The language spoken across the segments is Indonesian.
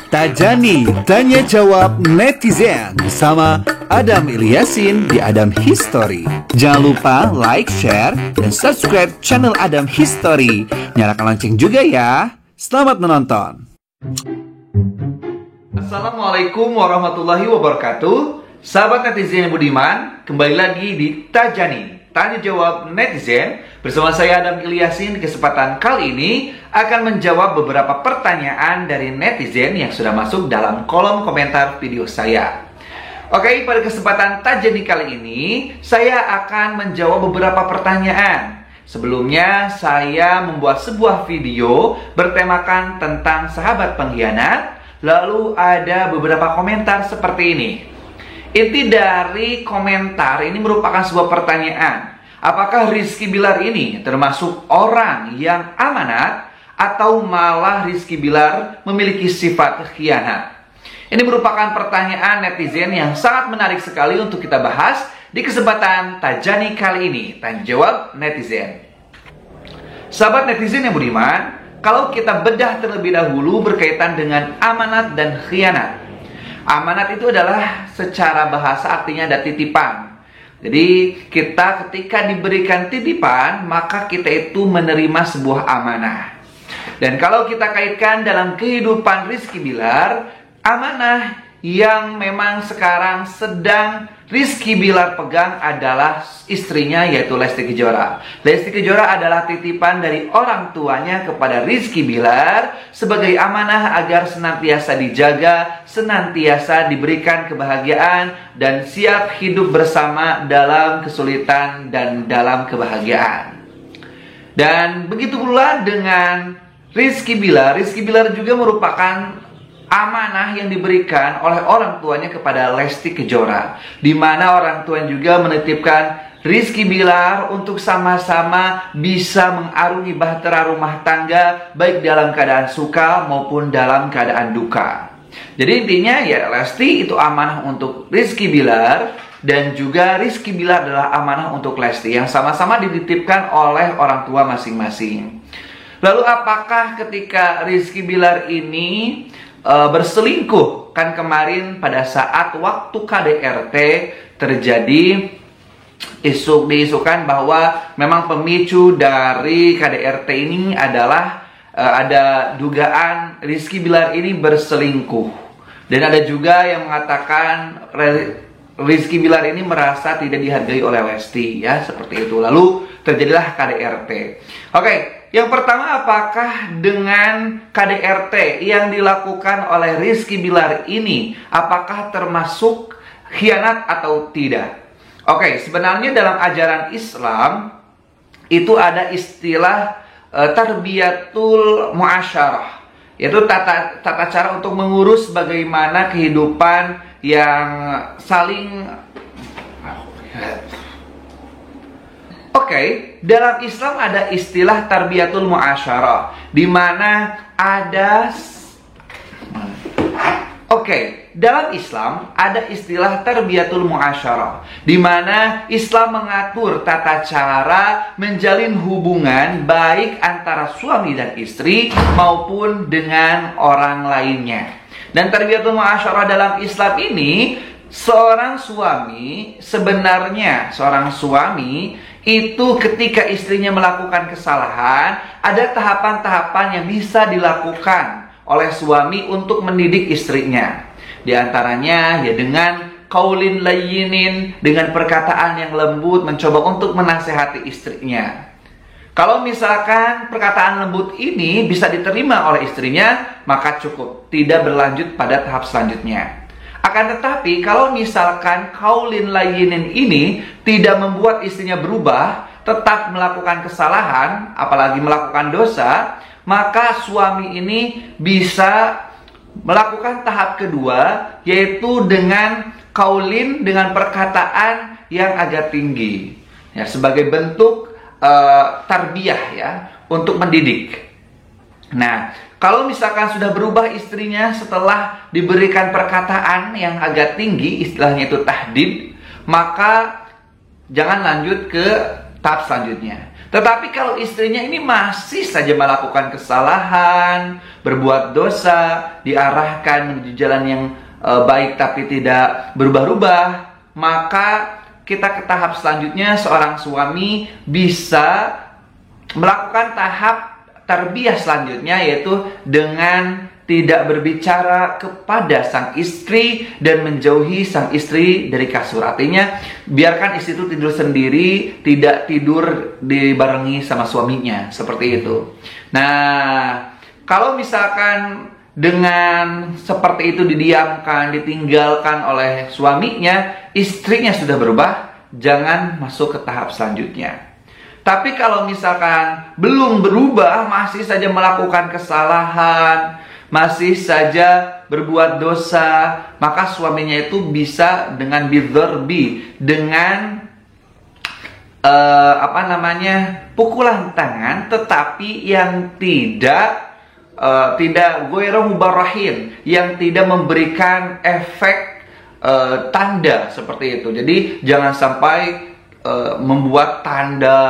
Tajani Tanya Jawab Netizen bersama Adam Ilyasin di Adam History. Jangan lupa like, share, dan subscribe channel Adam History. Nyalakan lonceng juga ya. Selamat menonton. Assalamualaikum warahmatullahi wabarakatuh. Sahabat netizen yang budiman, kembali lagi di Tajani Tanya Jawab Netizen bersama saya Adam Ilyasin. Kesempatan kali ini akan menjawab beberapa pertanyaan dari netizen yang sudah masuk dalam kolom komentar video saya. Oke, pada kesempatan Tajani kali ini saya akan menjawab beberapa pertanyaan. Sebelumnya saya membuat sebuah video bertemakan tentang sahabat pengkhianat. Lalu ada beberapa komentar seperti ini. Inti dari komentar ini merupakan sebuah pertanyaan. Apakah Rizky Bilar ini termasuk orang yang amanat atau malah Rizky Bilar memiliki sifat khianat? Ini merupakan pertanyaan netizen yang sangat menarik sekali untuk kita bahas di kesempatan Tajani kali ini. Tanya Jawab Netizen. Sahabat netizen yang budiman, kalau kita bedah terlebih dahulu berkaitan dengan amanat dan khianat. Amanat itu adalah secara bahasa artinya ada titipan. Jadi kita ketika diberikan titipan, maka kita itu menerima sebuah amanah. Dan kalau kita kaitkan dalam kehidupan Rizky Bilar, amanah yang memang sekarang sedang Rizky Bilar pegang adalah istrinya, yaitu Lesti Kejora. Lesti Kejora adalah titipan dari orang tuanya kepada Rizky Bilar sebagai amanah agar senantiasa dijaga, senantiasa diberikan kebahagiaan, dan siap hidup bersama dalam kesulitan dan dalam kebahagiaan. Dan begitu pula dengan Rizky Bilar. Rizky Bilar juga merupakan amanah yang diberikan oleh orang tuanya kepada Lesti Kejora, di mana orang tuanya juga menitipkan Rizky Bilar untuk sama-sama bisa mengarungi bahtera rumah tangga, baik dalam keadaan suka maupun dalam keadaan duka. Jadi intinya ya, Lesti itu amanah untuk Rizky Bilar, dan juga Rizky Bilar adalah amanah untuk Lesti yang sama-sama dititipkan oleh orang tua masing-masing. Lalu apakah ketika Rizky Bilar ini berselingkuh? Kan kemarin pada saat waktu KDRT terjadi diisukan bahwa memang pemicu dari KDRT ini adalah ada dugaan Rizky Bilar ini berselingkuh. Dan ada juga yang mengatakan Rizky Bilar ini merasa tidak dihargai oleh Lesti, ya, seperti itu. Lalu terjadilah KDRT. Oke, yang pertama, apakah dengan KDRT yang dilakukan oleh Rizky Bilar ini, apakah termasuk khianat atau tidak? Oke, sebenarnya dalam ajaran Islam itu ada istilah tarbiyatul muasyarah, yaitu tata cara untuk mengurus bagaimana kehidupan yang saling. Oke, dalam Islam ada istilah tarbiyatul muasyarah, di mana ada dalam Islam ada istilah tarbiyatul muasyarah, di mana Islam mengatur tata cara menjalin hubungan baik antara suami dan istri maupun dengan orang lainnya. Dan tarbiyatul muasyarah dalam Islam ini, seorang suami itu ketika istrinya melakukan kesalahan, ada tahapan-tahapan yang bisa dilakukan oleh suami untuk mendidik istrinya. Di antaranya ya dengan qaulin layyinin, dengan perkataan yang lembut, mencoba untuk menasehati istrinya. Kalau misalkan perkataan lembut ini bisa diterima oleh istrinya, maka cukup, tidak berlanjut pada tahap selanjutnya. Akan tetapi kalau misalkan qaulin layyinin ini tidak membuat istrinya berubah, tetap melakukan kesalahan, apalagi melakukan dosa, maka suami ini bisa melakukan tahap kedua, yaitu dengan qaulin, dengan perkataan yang agak tinggi, ya, sebagai bentuk tarbiyah, ya, untuk mendidik. Nah, kalau misalkan sudah berubah istrinya setelah diberikan perkataan yang agak tinggi, istilahnya itu tahdid, maka jangan lanjut ke tahap selanjutnya. Tetapi kalau istrinya ini masih saja melakukan kesalahan, berbuat dosa, diarahkan menuju jalan yang baik tapi tidak berubah-ubah, maka kita ke tahap selanjutnya. Seorang suami bisa melakukan tahap tarbiyah selanjutnya, yaitu dengan tidak berbicara kepada sang istri dan menjauhi sang istri dari kasur. Artinya biarkan istri itu tidur sendiri, tidak tidur dibarengi sama suaminya, seperti itu. Nah, kalau misalkan dengan seperti itu didiamkan, ditinggalkan oleh suaminya, istrinya sudah berubah, jangan masuk ke tahap selanjutnya. Tapi kalau misalkan belum berubah, masih saja melakukan kesalahan, masih saja berbuat dosa, maka suaminya itu bisa dengan bidzarbi, dengan pukulan tangan, tetapi yang tidak ghairu mubarahin, yang tidak memberikan efek tanda seperti itu. Jadi jangan sampai membuat tanda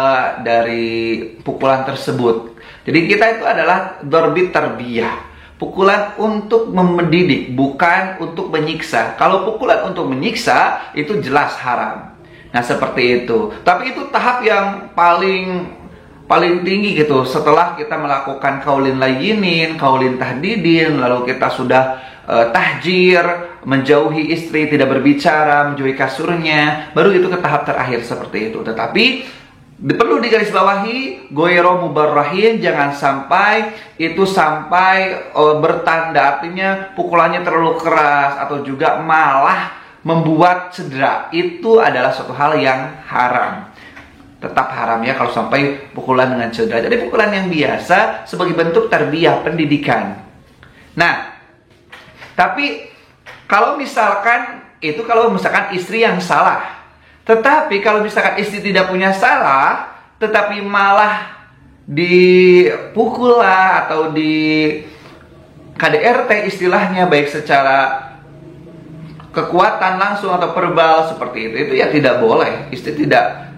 dari pukulan tersebut. Jadi kita itu adalah darbi tarbiyah, pukulan untuk mendidik, bukan untuk menyiksa. Kalau pukulan untuk menyiksa, itu jelas haram. Nah, seperti itu. Tapi itu tahap yang paling tinggi gitu. Setelah kita melakukan kaulin layyinin, kaulin tahdidin, lalu kita sudah tahjir, menjauhi istri, tidak berbicara, menjauhi kasurnya, baru itu ke tahap terakhir seperti itu. Tetapi perlu digarisbawahi, ghairu mubarrahin, jangan sampai itu bertanda, artinya pukulannya terlalu keras atau juga malah membuat cedera. Itu adalah suatu hal yang haram. Tetap haram ya kalau sampai pukulan dengan cedera. Jadi pukulan yang biasa sebagai bentuk tarbiyah, pendidikan. Nah, tapi kalau misalkan istri yang salah. Tetapi kalau misalkan istri tidak punya salah, tetapi malah dipukul lah, atau di KDRT istilahnya, baik secara kekuatan langsung atau verbal seperti itu ya tidak boleh.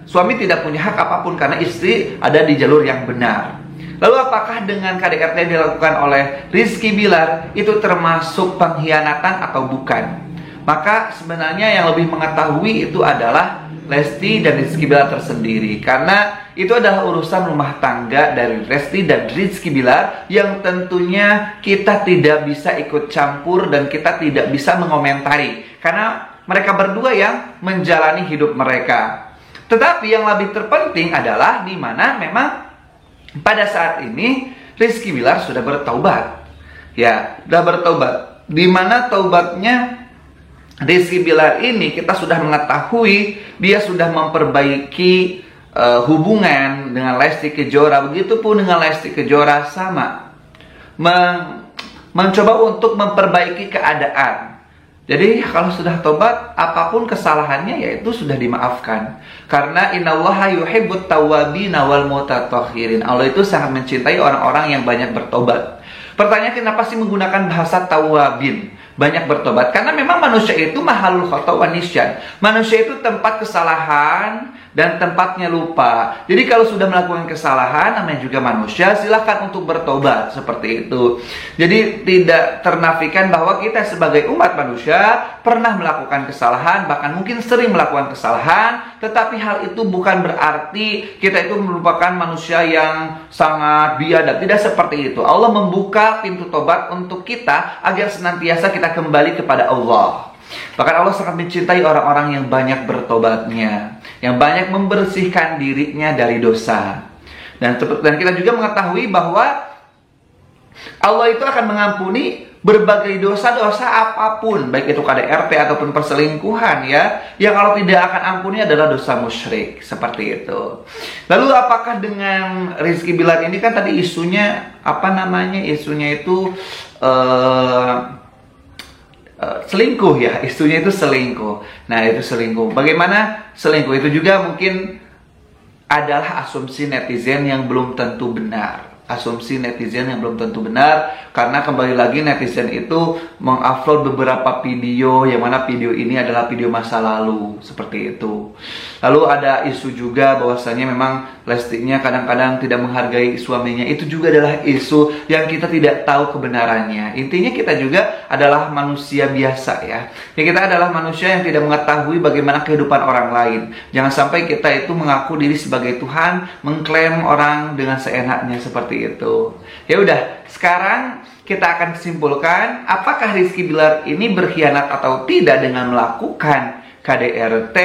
Suami tidak punya hak apapun karena istri ada di jalur yang benar. Lalu apakah dengan KDRT yang dilakukan oleh Rizky Bilar itu termasuk pengkhianatan atau bukan? Maka sebenarnya yang lebih mengetahui itu adalah Lesti dan Rizky Bilar tersendiri, karena itu adalah urusan rumah tangga dari Lesti dan Rizky Bilar yang tentunya kita tidak bisa ikut campur dan kita tidak bisa mengomentari, karena mereka berdua yang menjalani hidup mereka. Tetapi yang lebih terpenting adalah di mana memang pada saat ini Rizky Bilar sudah bertaubat. Ya, sudah bertaubat. Di mana taubatnya Rizky Bilar ini kita sudah mengetahui dia sudah memperbaiki hubungan dengan Lesti Kejora. Begitupun dengan Lesti Kejora sama mencoba untuk memperbaiki keadaan. Jadi kalau sudah tobat, apapun kesalahannya yaitu sudah dimaafkan. Karena innallaha yuhibbut tawwabina wal mutatahhirin. Allah itu sangat mencintai orang-orang yang banyak bertobat. Pertanyaan, kenapa sih menggunakan bahasa tawabin? Banyak bertobat, karena memang manusia itu mahalul khata wa nisyan. Manusia itu tempat kesalahan dan tempatnya lupa. Jadi kalau sudah melakukan kesalahan, namanya juga manusia, silahkan untuk bertobat, seperti itu. Jadi tidak ternafikan bahwa kita sebagai umat manusia pernah melakukan kesalahan, bahkan mungkin sering melakukan kesalahan. Tetapi hal itu bukan berarti kita itu merupakan manusia yang sangat biadab. Tidak seperti itu. Allah membuka pintu tobat untuk kita agar senantiasa kita kembali kepada Allah. Bahkan Allah sangat mencintai orang-orang yang banyak bertobatnya, yang banyak membersihkan dirinya dari dosa. Dan kita juga mengetahui bahwa Allah itu akan mengampuni berbagai dosa-dosa apapun, baik itu KDRT ataupun perselingkuhan ya. Yang kalau tidak akan ampuni adalah dosa musyrik, seperti itu. Lalu apakah dengan Rizky Bilar ini, kan tadi isunya isunya itu selingkuh ya, isunya itu selingkuh. Nah, itu selingkuh. Bagaimana selingkuh itu juga mungkin adalah asumsi netizen yang belum tentu benar. asumsi netizen yang belum tentu benar, karena kembali lagi netizen itu mengupload beberapa video yang mana video ini adalah video masa lalu, seperti itu. Lalu ada isu juga bahwasanya memang Lestinya kadang-kadang tidak menghargai suaminya. Itu juga adalah isu yang kita tidak tahu kebenarannya. Intinya kita juga adalah manusia biasa ya. Kita adalah manusia yang tidak mengetahui bagaimana kehidupan orang lain. Jangan sampai kita itu mengaku diri sebagai Tuhan, mengklaim orang dengan seenaknya seperti itu. Ya udah, sekarang kita akan simpulkan apakah Rizky Bilar ini berkhianat atau tidak dengan melakukan KDRT,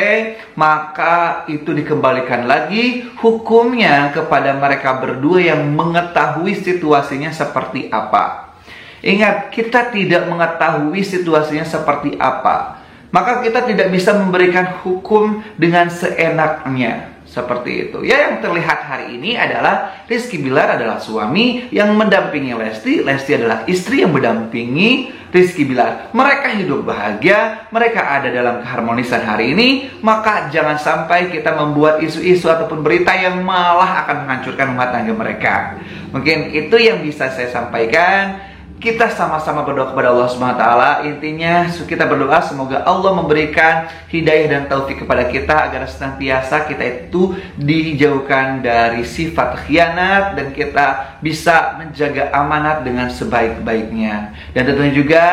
maka itu dikembalikan lagi hukumnya kepada mereka berdua yang mengetahui situasinya seperti apa. Ingat, kita tidak mengetahui situasinya seperti apa, maka kita tidak bisa memberikan hukum dengan seenaknya. Seperti itu. Ya, yang terlihat hari ini adalah Rizky Bilar adalah suami yang mendampingi Lesti. Lesti adalah istri yang mendampingi Rizky Bilar. Mereka hidup bahagia, mereka ada dalam keharmonisan hari ini. Maka jangan sampai kita membuat isu-isu ataupun berita yang malah akan menghancurkan rumah tangga mereka. Mungkin itu yang bisa saya sampaikan. Kita sama-sama berdoa kepada Allah SWT. Intinya kita berdoa semoga Allah memberikan hidayah dan taufik kepada kita agar senantiasa kita itu dijauhkan dari sifat khianat dan kita bisa menjaga amanat dengan sebaik-baiknya. Dan tentunya juga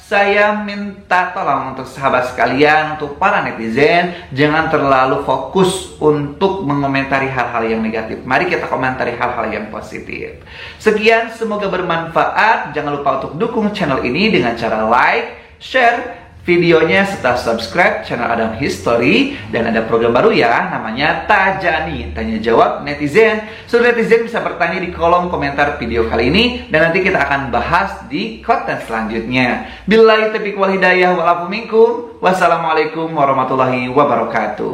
saya minta tolong untuk sahabat sekalian, untuk para netizen, jangan terlalu fokus untuk mengomentari hal-hal yang negatif. Mari kita komentari hal-hal yang positif. Sekian, semoga bermanfaat. Jangan lupa untuk dukung channel ini dengan cara like, share videonya, serta subscribe channel Adam History. Dan ada program baru ya, namanya Tajani, tanya jawab netizen. Seluruh netizen bisa bertanya di kolom komentar video kali ini, dan nanti kita akan bahas di konten selanjutnya. Billahi taufiq wal hidayah wal afu minkum. Wassalamualaikum warahmatullahi wabarakatuh.